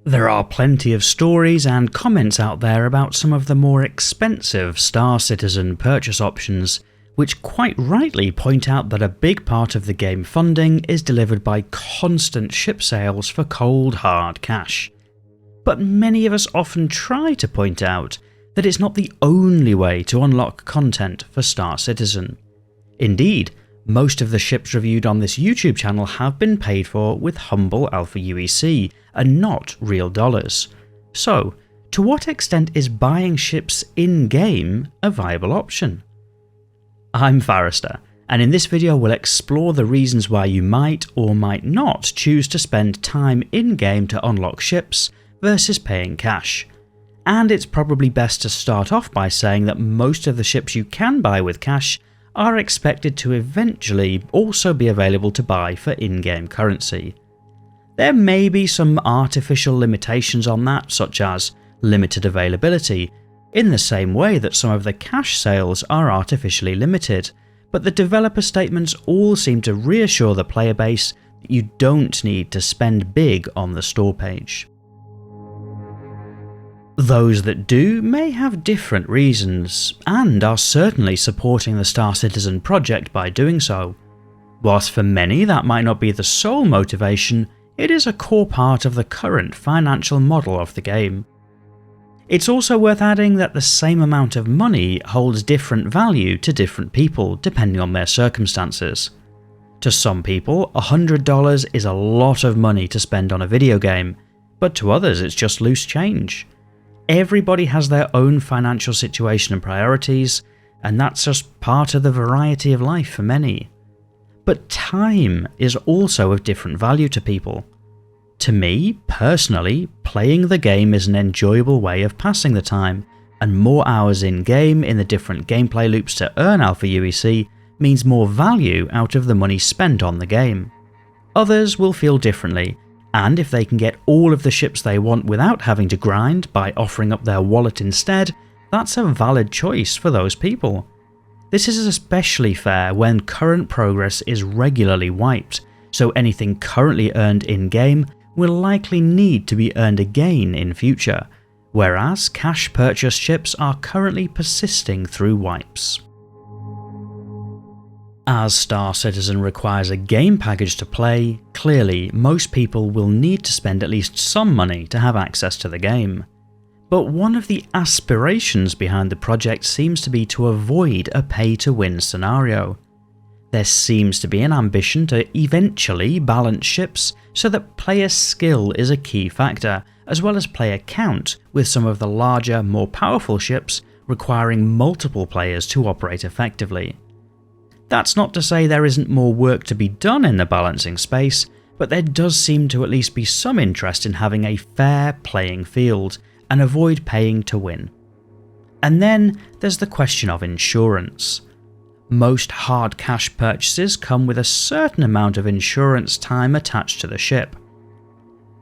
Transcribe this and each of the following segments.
There are plenty of stories and comments out there about some of the more expensive Star Citizen purchase options, which quite rightly point out that a big part of the game funding is delivered by constant ship sales for cold hard cash. But many of us often try to point out that it's not the only way to unlock content for Star Citizen. Indeed, most of the ships reviewed on this YouTube channel have been paid for with humble Alpha UEC and not real dollars. So, to what extent is buying ships in-game a viable option? I'm Forrester, and in this video we'll explore the reasons why you might or might not choose to spend time in-game to unlock ships versus paying cash. And it's probably best to start off by saying that most of the ships you can buy with cash are expected to eventually also be available to buy for in-game currency. There may be some artificial limitations on that, such as limited availability, in the same way that some of the cash sales are artificially limited, but the developer statements all seem to reassure the player base that you don't need to spend big on the store page. Those that do may have different reasons, and are certainly supporting the Star Citizen project by doing so. Whilst for many that might not be the sole motivation, it is a core part of the current financial model of the game. It's also worth adding that the same amount of money holds different value to different people depending on their circumstances. To some people, $100 is a lot of money to spend on a video game, but to others it's just loose change. Everybody has their own financial situation and priorities, and that's just part of the variety of life for many. But time is also of different value to people. To me, personally, playing the game is an enjoyable way of passing the time, and more hours in-game in the different gameplay loops to earn Alpha UEC means more value out of the money spent on the game. Others will feel differently, and if they can get all of the ships they want without having to grind by offering up their wallet instead, that's a valid choice for those people. This is especially fair when current progress is regularly wiped, so anything currently earned in-game will likely need to be earned again in future, whereas cash purchase ships are currently persisting through wipes. As Star Citizen requires a game package to play, clearly most people will need to spend at least some money to have access to the game. But one of the aspirations behind the project seems to be to avoid a pay-to-win scenario. There seems to be an ambition to eventually balance ships so that player skill is a key factor, as well as player count, with some of the larger, more powerful ships requiring multiple players to operate effectively. That's not to say there isn't more work to be done in the balancing space, but there does seem to at least be some interest in having a fair playing field and avoid paying to win. And then there's the question of insurance. Most hard cash purchases come with a certain amount of insurance time attached to the ship.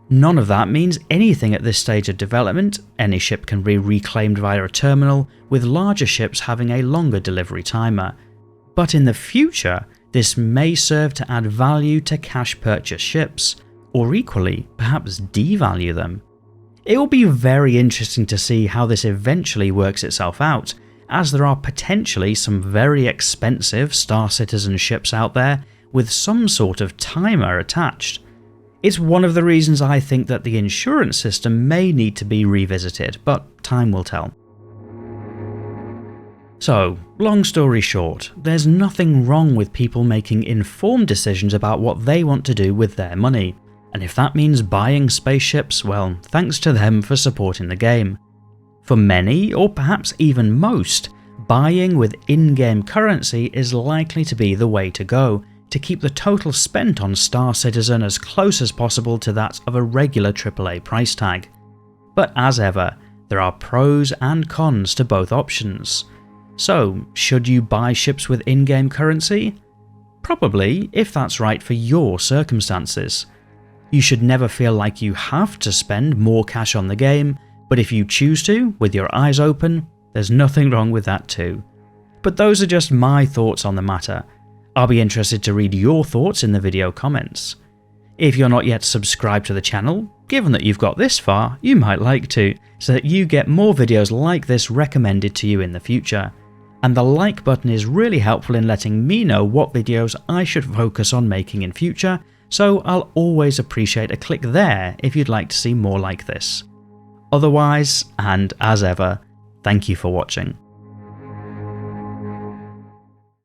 None of that means anything at this stage of development. Any ship can be reclaimed via a terminal, with larger ships having a longer delivery timer. But in the future, this may serve to add value to cash purchase ships, or equally, perhaps devalue them. It will be very interesting to see how this eventually works itself out, as there are potentially some very expensive Star Citizen ships out there with some sort of timer attached. It's one of the reasons I think that the insurance system may need to be revisited, but time will tell. So, long story short, there's nothing wrong with people making informed decisions about what they want to do with their money, and if that means buying spaceships, well, thanks to them for supporting the game. For many, or perhaps even most, buying with in-game currency is likely to be the way to go, to keep the total spent on Star Citizen as close as possible to that of a regular AAA price tag. But as ever, there are pros and cons to both options. So, should you buy ships with in-game currency? Probably, if that's right for your circumstances. You should never feel like you have to spend more cash on the game, but if you choose to, with your eyes open, there's nothing wrong with that too. But those are just my thoughts on the matter. I'll be interested to read your thoughts in the video comments. If you're not yet subscribed to the channel, given that you've got this far, you might like to, so that you get more videos like this recommended to you in the future. And the like button is really helpful in letting me know what videos I should focus on making in future, so I'll always appreciate a click there if you'd like to see more like this. Otherwise, and as ever, thank you for watching.